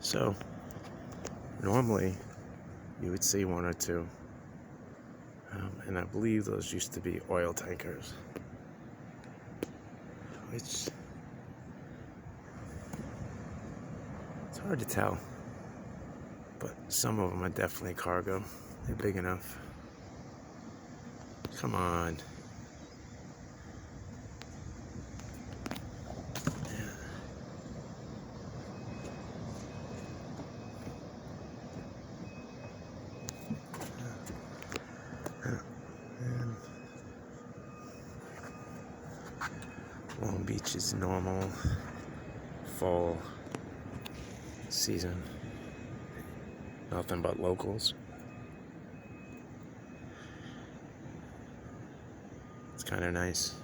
So normally you would see one or two, and I believe those used to be oil tankers, which it's hard to tell, but some of them are definitely cargo. They're big enough. Come on. And Long Beach is normal fall season. Nothing but locals. It's kind of nice.